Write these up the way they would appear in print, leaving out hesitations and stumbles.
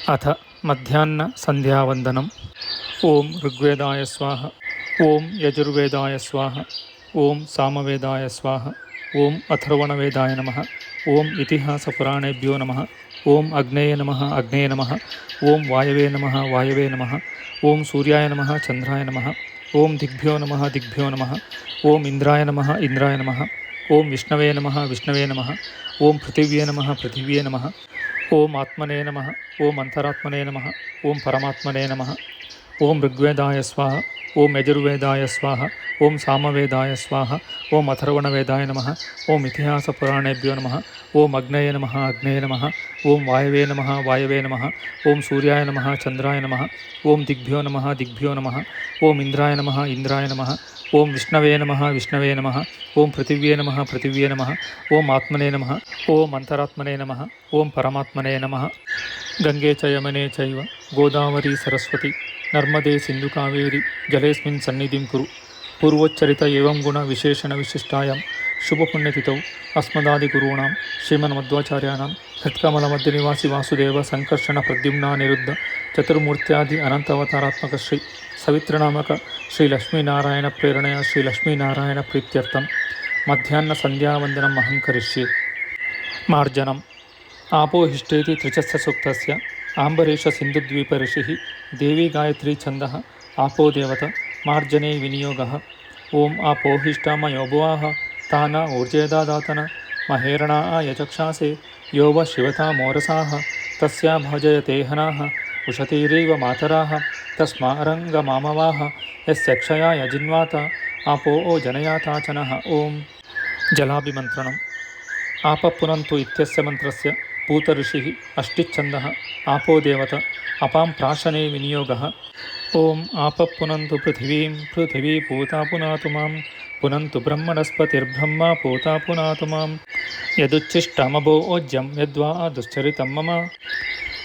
अथ मध्याह्न संध्यावंदनम्। ओं ऋग्वेदाय स्वाहा। ओं यजुर्वेदाय स्वाहा। ओं सामवेदाय स्वाहा। ओं अथर्वणवेदाय नमः। ओं इतिहासपुराणेभ्यो नमः। ओं अग्नेय नमः अग्नेय नमः। ओं वायवे नमः वायवे नमः। ओं सूर्याय नमः चंद्राय नमः। ओं दिग्भ्यो नमः दिग्भ्यो नमः। ओं इंद्राय नमः इंद्राय नमः। ओं विष्णवे नमः विष्णवे नमः। ओं पृथिव्ये नमः पृथिव्ये नमः। ओम आत्मने नमः। ओम अंतरात्मने नमः। ओम परमात्मने नमः। ओम ऋग्वेदाय स्वाहा। ओम यजुर्वेदाय स्वाहा। ओम सामवेदाय स्वाहा। ओम अथर्वणवेदाय नमः। ओम इतिहासपुराणेभ्यो नमः। ओम अग्नेय नमः अग्नेय नमः। ओम वायवे नमः वायवे नमः। ओम सूर्याय नमः चंद्राय नमः। ओम दिग्भ्यो नमः दिग्भ्यो नमः। ओम इंद्राय नमः इंद्राय नमः। ओम विष्णवे नमः विष्णवे नमः। ओम पृथिव्ये नमः पृथिव्ये नमः। ओम आत्मने नमः। ओम अंतरात्मने नमः। ओम परमात्मने नमः। गंगे च यमुने चैव गोदावरी सरस्वती नर्मदे सिन्धु कावेरी जलेस्मिन् सन्निधिं कुरु। पूर्वोच्चरित एवं गुण विशेषण विशिष्टायां शुभपुण्यतिथौ अस्मदादिगुरूणां श्रीमन्मध्वाचार्याणां हृत्कमलमध्यनिवासी वासुदेव संकर्षण प्रद्युम्नानिरुद्ध चतुर्मूर्त्यादि अनंतावतारात्मक श्री सवित्रनामक श्री लक्ष्मीनारायण प्रेरणया श्री लक्ष्मीनारायण प्रीत्यर्थं मध्याह्न संध्यावंदनम् अहं करिष्ये। मार्जनम्। आपोहिष्टेति त्रिचस्य सूक्तस्य आम्बरीष सिन्धुद्वीप ऋषिः देवी गायत्री छन्दः आपो देवता मार्जने विनियोगः। ओम आपोहिष्टामयोभुवाः तान ऊर्जेदादातन महेरणा यचक्षासे यो व शिवता मोरसाः तस्या भजयते हनाः उशतीरीव मातराः तस्मारङ्गमामवाः यस्यक्षया यजिन्वात आपो जनयाताचनः। ओम जलाभिमन्त्रणम्। आपपुनन्तु इत्यस्य मन्त्रस्य पूत ऋषिः अष्टिच्छन्दः आपो देवता अपां प्राशने विनियोगः। ओम आपपुनन्तु पृथिवीं पृथिवी पूता पुनातु मां पुनन्तु ब्रह्मणस्पतिर्ब्रह्मा पूता पुनातु मां यदुच्छिष्टमभो ओज्यं यद्वा दुश्चरितं मम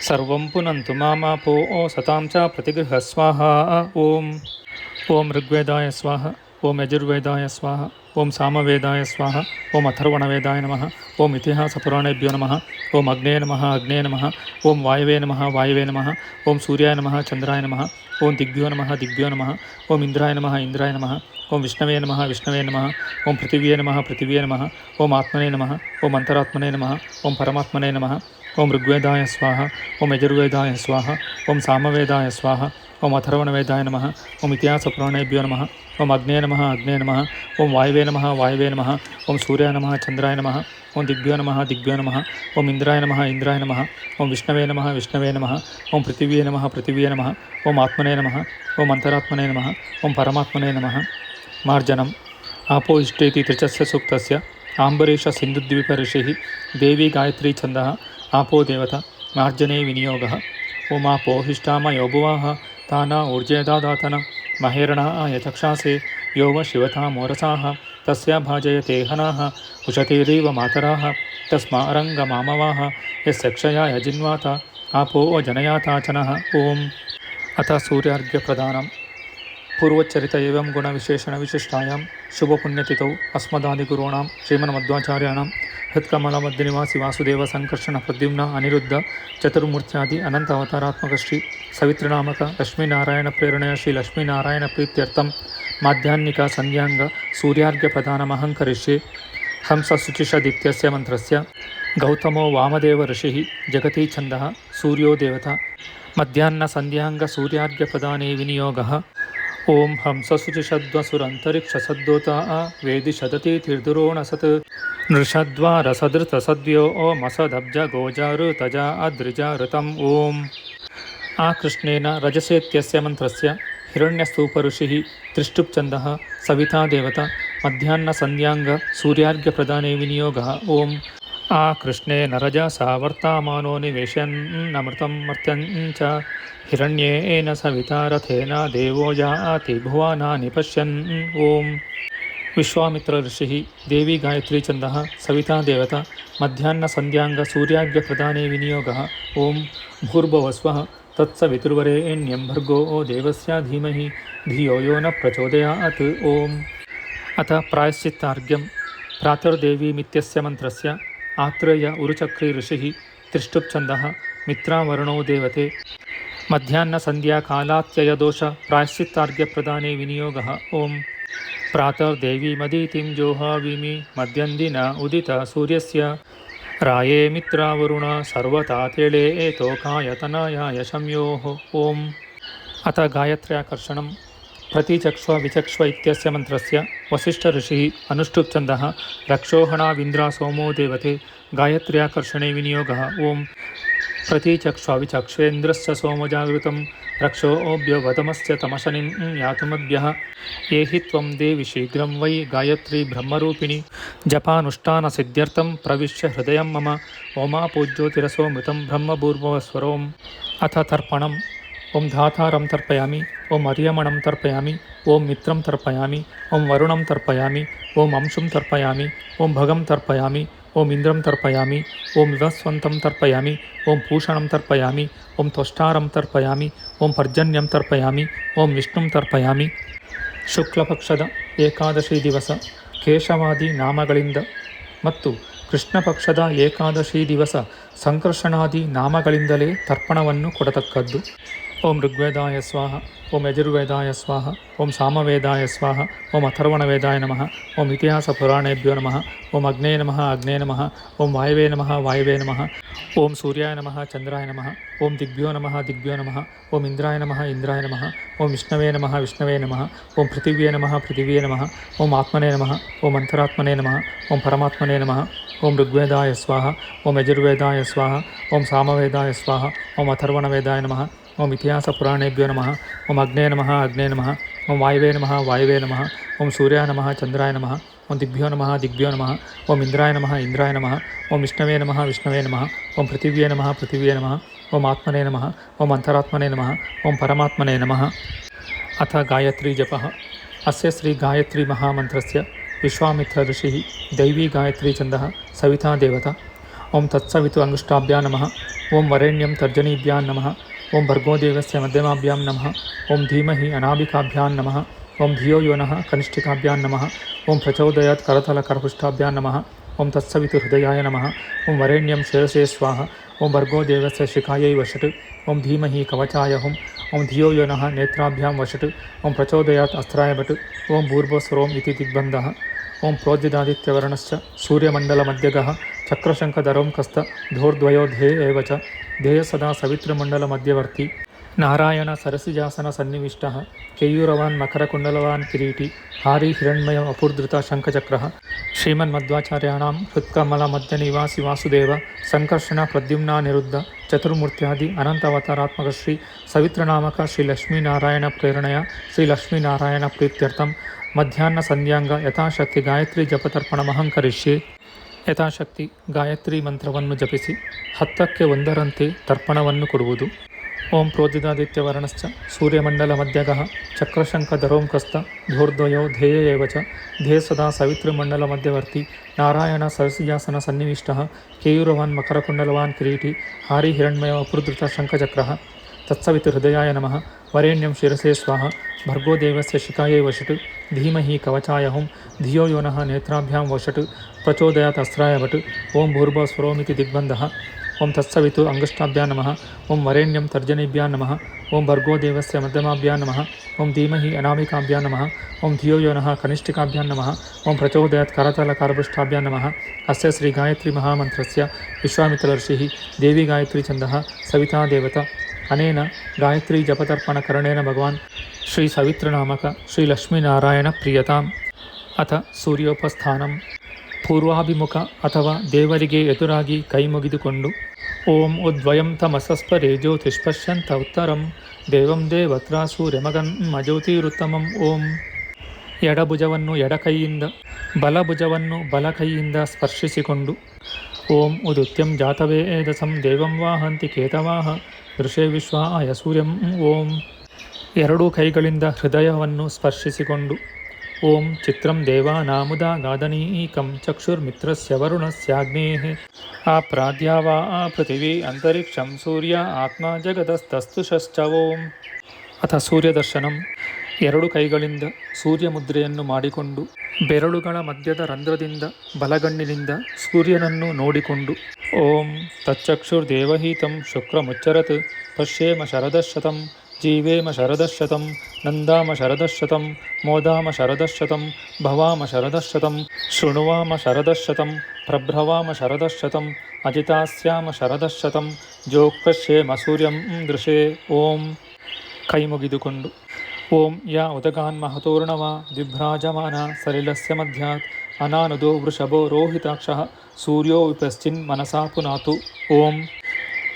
सर्वं पुनन्तु मामापो सतां च प्रतिगृह स्वाहा। ओम ऋग्वेदाय स्वाहा। ओम यजुर्वेदाय स्वाहा। ओम सामवेदाय स्वाहा। ओम अथर्वणवेदाय नमः। ओम इतिहासपुराणेभ्यो नमः। ओम अग्नेय नमः अग्नेय नमः। ओम वायवे नमः वायवे नमः। ओम सूर्याय नमः चंद्राय नमः। ओम दिग्भ्यो नमः दिग्भ्यो नमः। ओम इंद्राय नमः इंद्राय नमः। ओम विष्णवे नमः विष्णवे नमः। ओम पृथिव्ये नमः पृथिव्ये नमः। ओम आत्मने नमः। ओम अंतरात्मने नमः। ओम परमात्मने नमः। ओम ऋग्वेदाय स्वाहा। ओम यजुर्वेदाय स्वाहा। ओम सामवेदाय स्वाहा। ओम अथर्वणवेदाय नमः। ओम इतिहासपुराणेभ्यो नमः। ओम अग्नेय नमः अग्नेय नमः। ओम वायवे नमः वायवे नमः। ओम सूर्याय नमः चंद्राय नमः। ओम दिग्भ्यो नमः दिग्भ्यो नमः। ओम इंद्राय नमः इंद्राय नमः। ओम विष्णवे नमः विष्णवे नमः। ओम पृथिव्ये नमः पृथिव्ये नमः। ओम आत्मने नमः। ओम अंतरात्मने नमः। ओम परमात्मने नमः। मार्जनम्। आपो इष्टेति त्रिचस्य सूक्तस्य आम्बरीष सिन्धुद्वीप ऋषिः देवी गायत्री छन्दः आपो देवता मार्जने विनियोगः। ओम आपोहिष्टामयोभुवाः ताना ऊर्जेदादातन महेरणा यचक्षासे यो व शिवता मोरसाः तस्या भाजयते हनाः उशतीरीव मातराः तस्मारङ्गमामवाः यस्यक्षया यजिन्वात आपो जनयाताचनः। ओम अथ सूर्यार्घ्यप्रदानम्। पूर्वोच्चरित एवं गुण विशेषण विशिष्टायां शुभपुण्यतिथौ अस्मदादिगुरूणां श्रीमन्मध्वाचार्याणां हृत्कमलमध्यनिवासी वासुदेव संकर्षण प्रद्युम्न अनिरुद्ध चतुर्मूर्त्यादि अनंत अवतारात्मक श्री सवित्रनामक लक्ष्मीनारायण प्रेरणया श्री लक्ष्मीनारायण प्रीत्यर्थं माध्याह्निक संध्यांग सूर्यार्घ्य प्रदानमहं करिष्ये। हंसशुचिषदित्यस्य मंत्रस्य गौतमो वामदेव ऋषिः जगती छन्दः सूर्यो देवता मध्याह्न संध्यांग सूर्यार्घ्य प्रदाने विनियोगः। ओम हंसशुचिषद्वसुरन्तरिक्षसद्दोता वेदिशदति तीर्दुरोणसत् नृषद्वा रसदृतसद्यो ओमसदब्ज गोजारुतजा अद्रिजा ऋतम्। ओम आकृष्णेन रजसेत्यस्य मंत्रस्य हिरण्यस्तूप ऋषिः त्रिष्टुप्छन्दः सविता देवता मध्याह्न संध्यांग सूर्यार्घ्य प्रदाने विनियोगः। ओम आकृष्णेन रजसा वर्तामानो निवेशयन्नमृतं मर्त्यं च हिरण्येन सविता रथेन देवो याति भुवनानि पश्यन्। ओम विश्वामित्र ऋषिः देवी गायत्री छन्दः सविता देवता मध्याह्न संध्यांग सूर्यार्घ्य प्रदाने विनियोगः। ओम भूर्भुवस्वः तत्सवितुर्वरेण्यं भर्गो देवस्य धीमहि धियो यो न प्रचोदयात्। ओम अथ प्रायश्चित्तार्घ्यं। प्रातर्देवीमित्यस्य मंत्रस्य आत्रेय उरुचक्री ऋषिः त्रिष्टुप्छन्दः ಮಿತ್ರಾವರುಣೋ ದೇವತೆ ಮಧ್ಯಾಹ್ನ ಸಂಧ್ಯಾ ಕಾಲಾತ್ಯಯದೋಷ ಪ್ರಾಯಶ್ಚಿತ್ತಾರ್ಘ್ಯಪ್ರದಾನೆ ವಿನಿಯೋಗಃ. ಓಂ ಪ್ರಾತರ್ದೇವೀಮದಿತಿಂ ಜೋಹಾವಿಮಿ ಮಧ್ಯಂದಿನ ಉದಿತ ಸೂರ್ಯಸ್ಯ ರಾಯೇ ಮಿತ್ರಾವರುಣ ಸರ್ವತಾ ತೇಳೇ ತೋಕಾಯತನಾಯಾಯ ಶಮ್ಯೋಃ. ಓಂ ಅಥ ಗಾಯತ್ರ್ಯಾಕರ್ಷಣಂ ಪ್ರತಿಚಕ್ಷ್ವ ವಿಚಕ್ಷ್ವ ಇತ್ಯಸ್ಯ ಮಂತ್ರಸ್ಯ ವಸಿಷ್ಠ ಋಷಿಃ ಅನುಷ್ಠುಪ್ ಛಂದಃ ರಕ್ಷೋಹಣಾವಿಂದ್ರ ಸೋಮೋ ದೇವತೆ ಗಾಯತ್ರ್ಯಾಕರ್ಷಣೆ ವಿನಿಯೋಗಃ. ಓಂ ಪ್ರತಿಚಕ್ಷ್ವ ವಿಚಕ್ಷ್ವೇಂದ್ರಸ್ಯ ಸೋಮಜಾಗೃತಂ ರಕ್ಷೋಭ್ಯ ವದಮಸ್ಯ ತಮಶನಿಂ ಯಾತುಮದ್ಭ್ಯಃ. ಏಹಿ ತ್ವಂ ದೇವಿ ಶೀಘ್ರಂ ವೈ ಗಾಯತ್ರಿ ಬ್ರಹ್ಮರೂಪಿಣಿ ಜಪಾನುಷ್ಠಾನ ಸಿದ್ಧ್ಯರ್ಥಂ ಪ್ರವಿಶ್ಯ ಹೃದಯಂ ಮಮ. ಓಮಾಪೂಜ್ಯೋತಿರಸೋ ಮೃತಂ ಬ್ರಹ್ಮಭೂರ್ಭುವಸ್ವರೋಂ. ಅಥ ತರ್ಪಣಂ. ಓಂ ಧಾತಾರಂ ತರ್ಪಯಾಮಿ, ಓಂ ಅರ್ಯಮಣಂ ತರ್ಪಯಾಮಿ, ಓಂ ಮಿತ್ರಂ ತರ್ಪಯಾಮಿ, ಓಂ ವರುಣಂ ತರ್ಪಯಾಮಿ, ಓಂ ಅಂಶುಂ ತರ್ಪಯಾಮಿ, ಓಂ ಭಗಂ ತರ್ಪಯಾಮಿ, ಓಂ ಇಂದ್ರಂ ತರ್ಪಯಾಮಿ, ಓಂ ವಿವಸ್ವಂತಂ ತರ್ಪಯಾಮಿ, ಓಂ ಭೂಷಣಂ ತರ್ಪಯಾಮಿ, ಓಂ ತ್ವಷ್ಟಾರಂ ತರ್ಪಯಾಮಿ, ಓಂ ಪರ್ಜನ್ಯಂ ತರ್ಪಯಾಮಿ, ಓಂ ವಿಷ್ಣುಂ ತರ್ಪಯಾಮಿ. ಶುಕ್ಲಪಕ್ಷದ ಏಕಾದಶಿ ದಿವಸ ಕೇಶವಾದಿ ನಾಮಗಳಿಂದ ಮತ್ತು ಕೃಷ್ಣ ಪಕ್ಷದ ಏಕಾದಶಿ ದಿವಸ ಸಂಕರ್ಷಣಾದಿ ನಾಮಗಳಿಂದಲೇ ತರ್ಪಣವನ್ನು ಕೊಡತಕ್ಕದ್ದು. ಓಂ ಋಗ್ವೇದಾಯ ಸ್ವಾಹ, ಓಂ ಯಜುರ್ವೇದಾಯ ಸ್ವಾಹ, ಓಂ ಸಾಮವೇದಾಯ ಸ್ವಾಹ, ಓಂ ಅಥರ್ವಣವೇದಾಯ ನಮಃ, ಓಂ ಇತಿಹಾಸ ಪುರಾಣೇಭ್ಯೋ ನಮಃ, ಓಂ ಅಗ್ನೇ ನಮಃ ಅಗ್ನೇ ನಮಃ, ಓಂ ವಾಯವೇ ನಮಃ ವಾಯವೇ ನಮಃ, ಓಂ ಸೂರ್ಯಾಯ ನಮಃ ಚಂದ್ರಾಯ ನಮಃ, ಓಂ ದಿಗ್ಭ್ಯೋ ನಮಃ ದಿಗ್ಭ್ಯೋ ನಮಃ, ಓಂ ಇಂದ್ರಾಯ ನಮಃ ಇಂದ್ರಾಯ ನಮಃ, ಓಂ ವಿಷ್ಣವೇ ನಮಃ ವಿಷ್ಣವೇ ನಮಃ, ಓಂ ಪೃಥಿವ್ಯೇ ನಮಃ ಪೃಥಿವ್ಯೇ ನಮಃ, ಓಂ ಆತ್ಮನೇ ನಮಃ, ಓಂ ಅಂತರಾತ್ಮನೇ ನಮಃ, ಓಂ ಪರಮಾತ್ಮನೇ ನಮಃ. ಓಂ ಋಗ್ವೇದಾಯ ಸ್ವಾಹ, ಓಂ ಯಜುರ್ವೇದಾಯ ಸ್ವಾಹ, ಓಂ ಸಾಮವೇದಾಯ ಸ್ವಾಹ, ಓಂ ಅಥರ್ವಣವೇದಾಯ ನಮಃ, ಓಂ ಇತಿಹಾಸ ಪುರಾಣೇಭ್ಯೋ ನಮಃ, ಓಂ ಅಗ್ನೇ ನಮಃ ಅಗ್ನೇ ನಮಃ, ಓಂ ವಾಯವೇ ನಮಃ ವಾಯವೇ ನಮಃ, ಓಂ ಸೂರ್ಯಾಯ ನಮಃ ಚಂದ್ರಾಯ ನಮಃ, ಓಂ ದಿಗ್ಭ್ಯೋ ನಮಃ ದಿಗ್ಭ್ಯೋ ನಮಃ, ಓಂ ಇಂದ್ರಾಯ ನಮಃ ಇಂದ್ರಾಯ ನಮಃ, ಓಂ ವಿಷ್ಣವೇ ನಮಃ ವಿಷ್ಣವೇ ನಮಃ, ಓಂ ಪೃಥಿವ್ಯೇ ನಮಃ ಪೃಥಿವ್ಯೇ ನಮಃ, ಓಂ ಆತ್ಮನೇ ನಮಃ, ಓಂ ಅಂತರಾತ್ಮನೇ ನಮಃ, ಓಂ ಪರಮಾತ್ಮನೇ ನಮಃ. ಅಥ ಗಾಯತ್ರಿ ಜಪಃ. ಅಸ್ಯ ಶ್ರೀ ಗಾಯತ್ರಿ ಮಹಾಮಂತ್ರಸ್ಯ ವಿಶ್ವಾಮಿತ್ರ ಋಷಿಃ ದೈವೀ ಗಾಯತ್ರಿ ಛಂದಃ ಸವಿತಾ ದೇವತಾ. ಓಂ ತತ್ಸವಿತು ಅಂಗುಷ್ಟಾಭ್ಯಾಂ ನಮಃ, ಓಂ ವರೆಣ್ಯಂ ತರ್ಜನೀಭ್ಯಾಂ ನಮಃ, ಓಂ ಭರ್ಗೋ ದೇವಸ್ಯ ಮಧ್ಯಮಾಭ್ಯಾಂ ನಮಃ, ಓಂ ಧೀಮಹಿ ಅನಾಭಿಕಾಭ್ಯಾಂ ನಮಃ, ಓಂ ಧಿಯೋ ಯೋ ನಃ ಕನಿಷ್ಠಿಕಾಭ್ಯಾಂ ನಮಃ, ಓಂ ಪ್ರಚೋದಯಾತ್ ಕರತಲಕರಪುಷ್ಟಾಭ್ಯಾಂ ನಮಃ, ಓಂ ತತ್ಸವಿತು ಹೃದಯಾಯ ನಮಃ, ಓಂ ವರೆಣ್ಯಂ ಶಿರಸೇ ಸ್ವಾಹ, ಓಂ ಭರ್ಗೋ ದೇವಸ್ಯ ಶಿಖಾಯೈ ವಷಟ್, ಓಂ ಧೀಮಹಿ ಕವಚಾಯ ಹುಂ, ಓಂ ಧಿಯೋ ಯೋ ನಃ ನೇತ್ರಾಭ್ಯಾಂ ವಷಟ್, ಓಂ ಪ್ರಚೋದಯಾತ್ ಅಸ್ತ್ರಾಯ ಭಟ್, ಓಂ ಭೂರ್ಭುವಸ್ವರೋಂ ಇತಿ ದಿಗ್ಬಂಧಃ. ಓಂ ಪ್ರೋಜ್ಜಿದಾದಿತ್ಯವರ್ಣಶ್ಚ ಸೂರ್ಯಮಂಡಲಮಧ್ಯಗಃ ಚಕ್ರಶಂಖಧರೋಂ ಕಸ್ತ ಧೋರ್ದ್ವಯೋ ಧ್ಯೇಯ ಏವ ಚ ಧ್ಯೇಯ ಸದಾ ಸವಿತೃಮಂಡಲಮಧ್ಯವರ್ತಿ ನಾರಾಯಣ ಸರಸಿಜಾಸನ ಸನ್ನಿವಿಷ್ಟಃ ಕೇಯೂರವಾನ್ ಮಕರಕುಂಡಲವಾನ್ ಕಿರೀಟಿ ಹಾರಿ ಹಿರಣ್ಮಯ ಅಪೂರ್ಧೃತ ಶಂಖಚಕ್ರಃ. ಶ್ರೀಮನ್ಮಧ್ವಾಚಾರ್ಯಾಣಾಂ ಹೃತ್ಕಮಲಮಧ್ಯನಿವಾಸಿ ವಾಸುದೇವ ಸಂಕರ್ಷಣ ಪ್ರದ್ಯುಮ್ನಾನಿರುದ್ಧ ಚತುರ್ಮೂರ್ತ್ಯಾದಿ ಅನಂತಾವತಾರಾತ್ಮಕ ಶ್ರೀ ಸವಿತೃನಾಮಕ ಶ್ರೀ ಲಕ್ಷ್ಮೀನಾರಾಯಣ ಪ್ರೇರಣೆಯ ಶ್ರೀ ಲಕ್ಷ್ಮೀನಾರಾಯಣ ಪ್ರೀತ್ಯರ್ಥಂ ಮಧ್ಯಾಹ್ನ ಸಂಧ್ಯಾಂಗ ಯಥಾಶಕ್ತಿ ಗಾಯತ್ರಿ ಜಪತರ್ಪಣಮಹಂ ಕರಿಷ್ಯೆ. ಯಥಾಶಕ್ತಿ ಗಾಯತ್ರಿ ಮಂತ್ರವನ್ನು ಜಪಿಸಿ 10ಕ್ಕೆ 1ರಂತೆ ತರ್ಪಣವನ್ನು ಕೊಡುವುದು. ಓಂ ಪ್ರೋಜ್ಜಿದಾದಿತ್ಯವರ್ಣಶ್ಚ ಸೂರ್ಯಮಂಡಲ ಮಧ್ಯಗಃ ಚಕ್ರಶಂಖಧರೋಂ ಕಸ್ತ ಧೋರ್ದ್ವಯೋ ಧ್ಯೇಯ ಏವ ಚ ಧ್ಯೇಯ ಸದಾ ಸವಿತೃಮಂಡಲ ಮಧ್ಯವರ್ತಿ ನಾರಾಯಣ ಸರಸಿಜಾಸನ ಸನ್ನಿವಿಷ್ಟಃ ಕೇಯೂರವಾನ್ ಮಕರಕುಂಡಲವಾನ್ ಕಿರೀಟಿ ಹಾರಿ ಹಿರಣ್ಮಯ ಅಪೂರ್ಧೃತ ಶಂಖಚಕ್ರಃ. ತತ್ಸವಿತು ಹೃದಯಾಯ ನಮಃ, ವರೇಣ್ಯಂ ಶಿರಸೇ ಸ್ವಾಹ, ಭರ್ಗೋ ದೇವಸ್ಯ ಶಿಖಾಯೈ ವಷಟ್, ಧೀಮಹಿ ಕವಚಾಯ ಹುಂ, ಧಿಯೋ ಯೋ ನಃ ನೇತ್ರಾಭ್ಯಾಂ ವಷಟ್, ಪ್ರಚೋದಯಾತ್ ಅಸ್ತ್ರಾಯ ಭಟ್, ಓಂ ಭೂರ್ಭುವಸ್ವರೋಮಿತಿ ದಿಗ್ಬಂಧಃ. ಓಂ ತತ್ಸವಿತು ಅಂಗುಷ್ಟಾಭ್ಯಾಂ ನಮಃ, ಓಂ ವರೇಣ್ಯಂ ತರ್ಜನೀಭ್ಯಾಂ ನಮಃ, ಓಂ ಭರ್ಗೋ ದೇವಸ್ಯ ಮಧ್ಯಮಾಭ್ಯಾಂ ನಮಃ, ಓಂ ಧೀಮಹಿ ಅನಾಮಿಕಾಭ್ಯಾಂ ನಮಃ, ಓಂ ಧಿಯೋ ಯೋ ನಃ ಕನಿಷ್ಠಿಕಾಭ್ಯಾಂ ನಮಃ, ಓಂ ಪ್ರಚೋದಯಾತ್ ಕರತಲಕರಪುಷ್ಟಾಭ್ಯಾಂ ನಮಃ. ಅಸ್ಯ ಶ್ರೀ ಗಾಯತ್ರಿ ಮಹಾಮಂತ್ರಸ್ಯ ವಿಶ್ವಾಮಿತ್ರ ಋಷಿಃ ದೇವಿ ಗಾಯತ್ರಿ ಛಂದಃ ಸವಿತಾ ದೇವತಾ. ಅನೇನ ಗಾಯತ್ರಿ ಜಪತರ್ಪಣ ಕರಣೇನ ಭಗವಾನ್ ಶ್ರೀ ಸವಿತೃನಾಮಕ ಶ್ರೀ ಲಕ್ಷ್ಮೀನಾರಾಯಣ ಪ್ರಿಯತಾಂ. ಅಥ ಸೂರ್ಯೋಪಸ್ಥಾನಂ. ಪೂರ್ವಾಭಿಮುಖ ಅಥವಾ ದೇವರಿಗೆ ಎದುರಾಗಿ ಕೈ ಮುಗಿದುಕೊಂಡು ಓಂ ಉದ್ವಯಂ ತಮಸಸ್ಪರೇ ಜ್ಯೋತಿಷ್ಪಶ್ಯಂತ ಉತ್ತರಂ ದೇವಂ ದೇವತ್ರ ಸೂರ್ಯಮಗನ್ ಮಜ್ಯೋತಿರುತ್ತಮಂ. ಓಂ ಎಡಭುಜವನ್ನು ಎಡಕೈಯಿಂದ ಬಲಭುಜವನ್ನು ಬಲಕೈಯಿಂದ ಸ್ಪರ್ಶಿಸಿಕೊಂಡು ಓಂ ಉದುತ್ಯಂ ಜಾತವೇದಸಂ ದೇವಂ ವಾಹಂತಿ ಕೇತವಾಹ ದೃಶೇ ವಿಶ್ವಾಯ ಸೂರ್ಯಂ. ಓಂ ಎರಡೂ ಕೈಗಳಿಂದ ಹೃದಯವನ್ನು ಸ್ಪರ್ಶಿಸಿಕೊಂಡು ಓಂ ಚಿತ್ರಂ ದೇವಾನಾಮುದಾ ಗಾದನೀಕಂ ಚಕ್ಷುರ್ಮಿತ್ರಸ್ಯ ವರುಣಸ್ಯಾಗ್ನೇಃ ಆಪ್ರಾದ್ಯಾವಾ ಪೃಥಿವೀ ಅಂತರಿಕ್ಷಂ ಸೂರ್ಯ ಆತ್ಮ ಜಗದಸ್ತಸ್ತುಷಶ್ಚ. ಓಂ ಅಥ ಸೂರ್ಯದರ್ಶನಂ. ಎರಡು ಕೈಗಳಿಂದ ಸೂರ್ಯ ಮುದ್ರೆಯನ್ನು ಮಾಡಿಕೊಂಡು ಬೆರಳುಗಳ ಮಧ್ಯದ ರಂಧ್ರದಿಂದ ಬಲಗಣ್ಣಿನಿಂದ ಸೂರ್ಯನನ್ನು ನೋಡಿಕೊಂಡು ಓಂ ತಚ್ಚಕ್ಷುರ್ದೇವಹೀತಂ ಶುಕ್ರಮುಚ್ಚರತ್ ಪಶ್ಯೇಮ ಶರದಶತಂ ಜೀವೇಮ ಶರದಶತಂ ನಂದಾಮ ಶರದಶತಂ ಮೋದಾಮ ಶರದಶತಂ ಭವಾಮ ಶರದಶತಂ ಶೃಣುವಾಮ ಶರದಶತಂ ಪ್ರಭ್ರವಾಮ ಶರದಶತಂ ಅಜಿತಾಸ್ಯಾಮ ಶರದಶತಂ ಜೋಕ್ಷೇಮ ಸೂರ್ಯಂ ದೃಶೇ ಓಂ. ಕೈ ಮುಗಿದುಕೊಂಡು ಓಂ ಯಾ ಉದಗಾನ್ಮಹತೋರ್ಣವ ದಿಭ್ರಾಜಮಾನ ಸಲಿಲಸ್ಯ ಮಧ್ಯಾತ್ ಅನಾನುದೋ ವೃಷಭೋ ರೋಹಿತಾಕ್ಷಃ ಸೂರ್ಯೋ ವಿಪಶ್ಚಿನ್ ಮನಸಾ ಪುನಾತು. ಓಂ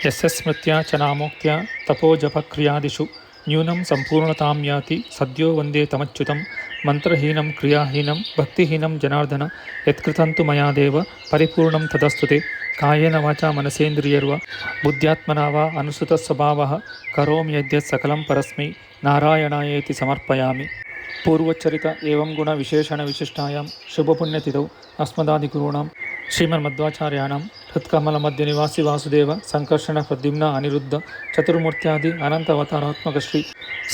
ಯಸ್ಯ ಸ್ಮೃತ್ಯ ಚ ನಾಮೋಕ್ತ್ಯ ತಪೋಜಪಕ್ರಿಯಾದಿಷು ನ್ಯೂನಂ ಸಂಪೂರ್ಣತಾಂ ಯಾತಿ ಸದ್ಯೋ ವಂದೇ ತಮಚ್ಯುತಂ ಮಂತ್ರಹೀನಂ ಕ್ರಿಯಾಹೀನಂ ಭಕ್ತಿಹೀನಂ ಜನಾರ್ದನ ಯತ್ಕೃತಂತು ಮಯಾ ದೇವ ಪರಿಪೂರ್ಣಂ ತದಸ್ತುತೆ. ಕಾಯೇನ ವಾಚಾ ಮನಸೇಂದ್ರಿಯರ್ವ ಬುದ್ಧ್ಯಾತ್ಮನಾ ವಾ ಅನುಸೃತ ಸ್ವಭಾವಃ ಕರೋಮಿ ಯದ್ಯತ್ ಸಕಲಂ ಪರಸ್ಮೈ ನಾರಾಯಣಾಯೇತಿ ಸಮರ್ಪಯಾಮಿ. ಪೂರ್ವೋಚ್ಚರಿತ ಏವಂ ಗುಣ ವಿಶೇಷಣ ವಿಶಿಷ್ಟಾಯಾಂ ಶುಭಪುಣ್ಯತಿಥೌ ಅಸ್ಮದಾದಿಗುರುಣಾಂ ಶ್ರೀಮನ್ಮಧ್ವಾಚಾರ್ಯಾಣಾಂ ಹೃತ್ಕಮಲ ಮಧ್ಯ ನಿವಾಸಿ ವಾಸುದೇವ ಸಂಕರ್ಷಣ ಪ್ರದ್ಯುಮ್ನ ಅನಿರುದ್ಧ ಚತುರ್ಮೂರ್ತ್ಯಾದಿ ಅನಂತ ಅವತಾರಾತ್ಮಕ ಶ್ರೀ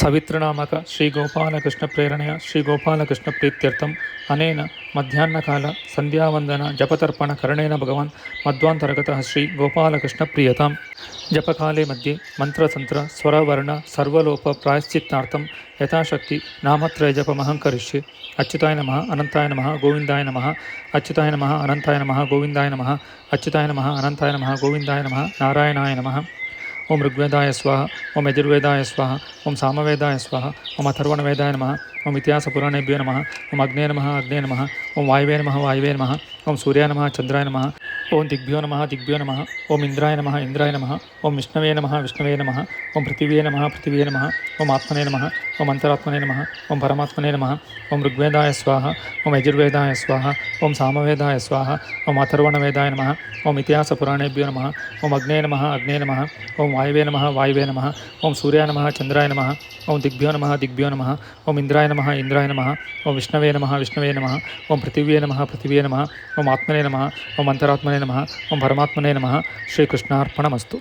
ಸವಿತೃನಾಮಕ ಶ್ರೀ ಗೋಪಾಲಕೃಷ್ಣ ಪ್ರೇರಣೆಯ ಶ್ರೀ ಗೋಪಾಲಕೃಷ್ಣ ಪ್ರೀತ್ಯರ್ಥಂ ಅನೇನ ಮಧ್ಯಾಹ್ನಕಾಲ ಸಂಧ್ಯಾವಂದನ ಜಪತರ್ಪಣ ಕರಣೇನ ಭಗವಾನ್ ಮಧ್ವಾಂತರ್ಗತಃ ಶ್ರೀ ಗೋಪಾಲಕೃಷ್ಣ ಪ್ರಿಯತಾಂ. ಜಪಕಾಲೆ ಮಧ್ಯೆ ಮಂತ್ರತಂತ್ರ ಸ್ವರವರ್ಣ ಸರ್ವಲೋಪ ಪ್ರಾಯಶ್ಚಿತ್ತಾರ್ಥಂ ಯಥಾಶಕ್ತಿ ನಾಮತ್ರಯ ಜಪಮಹಂ ಕರಿಷ್ಯೆ. ಅಚ್ಯುತಾಯ ನಮಃ ಅನಂತಾಯ ನಮಃ ಗೋವಿಂದಾಯ ನಮಃ ಅಚ್ಯುತಾಯ ನಮಃ ಅನಂತಾಯ ನಮಃ ಗೋವಿಂದಾಯ ನಮಃ ಅಚ್ಯುತಾಯ ನಮಃ ಅನಂತಾಯ ನಮಃ ಗೋವಿಂದಾಯ ನಮಃ ನಾರಾಯಣಾಯ ನಮಃ. ಓಂ ಋಗ್ವೇದಾಯ ಸ್ವಾಹ ಓಂ ಯಜುರ್ವೇದಾಯ ಸ್ವಾಹ ಓಂ ಸಾಮವೇದಾಯ ಸ್ವಾಹ ಓಂ ಅಥರ್ವಣವೇದಾಯ ನಮಃ ಓಂ ಇತಿಹಾಸ ಪುರಾಣೇಭ್ಯೋ ನಮಃ ಓಂ ಅಗ್ನೇ ನಮಃ ಅಗ್ನೇ ನಮಃ ಓಂ ವಾಯುವೇ ನಮಃ ವಾಯುವೇ ನಮಃ ಓಂ ಸೂರ್ಯಾಯ ನಮಃ ಚಂದ್ರಾಯ ನಮಃ ಓಂ ದಿಗ್ಭ್ಯೋ ನಮಃ ದಿಗ್ಭ್ಯೋ ನಮಃ ಓಂ ಇಂದ್ರಾಯ ನಮಃ ಇಂದ್ರಾಯ ನಮಃ ಓಂ ವಿಷ್ಣವೇ ನಮಃ ವಿಷ್ಣವೇ ನಮಃ ಓಂ ಪೃಥಿವ್ಯೇ ನಮಃ ಪೃಥಿವ್ಯೇ ನಮಃ ಓಂ ಆತ್ಮನೇ ನಮಃ ಓಂ ಅಂತರಾತ್ಮನೇ ನಮಃ ಓಂ ಪರಮಾತ್ಮನೇ ನಮಃ ಓಂ ಋಗ್ವೇದಾಯ ಸ್ವಾಹ ಓಂ ಯಜುರ್ವೇದಾಯ ಸ್ವಾಹ ಓಂ ಸಾಮವೇದಾಯ ಸ್ವಾಹ ಓಂ ಅಥರ್ವಣವೇದಾಯ ನಮಃ ಓಂ ಇತಿಹಾಸ ಪುರಾಣೇಭ್ಯೋ ನಮಃ ಓಂ ಅಗ್ನೇ ನಮಃ ಅಗ್ನೇ ನಮಃ ಓಂ ವಾಯುವೇ ನಮಃ ವಾಯುವೇ ನಮಃ ಓಂ ಸೂರ್ಯಾಯ ನಮಃ ಚಂದ್ರಾಯ ನಮಃ ಓಂ ದಿಗ್ಭ್ಯೋ ನಮಃ ದಿಗ್ಭ್ಯೋ ನಮಃ ಓಂ ಇಂದ್ರಾಯ ನಮಃ ಇಂದ್ರಾಯ ನಮಃ ಓಂ ವಿಷ್ಣವೇ ನಮಃ ವಿಷ್ಣವೇ ನಮಃ ಓಂ ಪೃಥಿವ್ಯೇ ನಮಃ ಪೃಥಿವ್ಯೇ ನಮಃ ಓಂ ಆತ್ಮನೇ ನಮಃ ಓಂ ಅಂತರಾತ್ಮನೇ ನಮಃ ಓಂ ಪರಮಾತ್ಮನೇ ನಮಃ. ಶ್ರೀಕೃಷ್ಣಾರ್ಪಣಮಸ್ತು.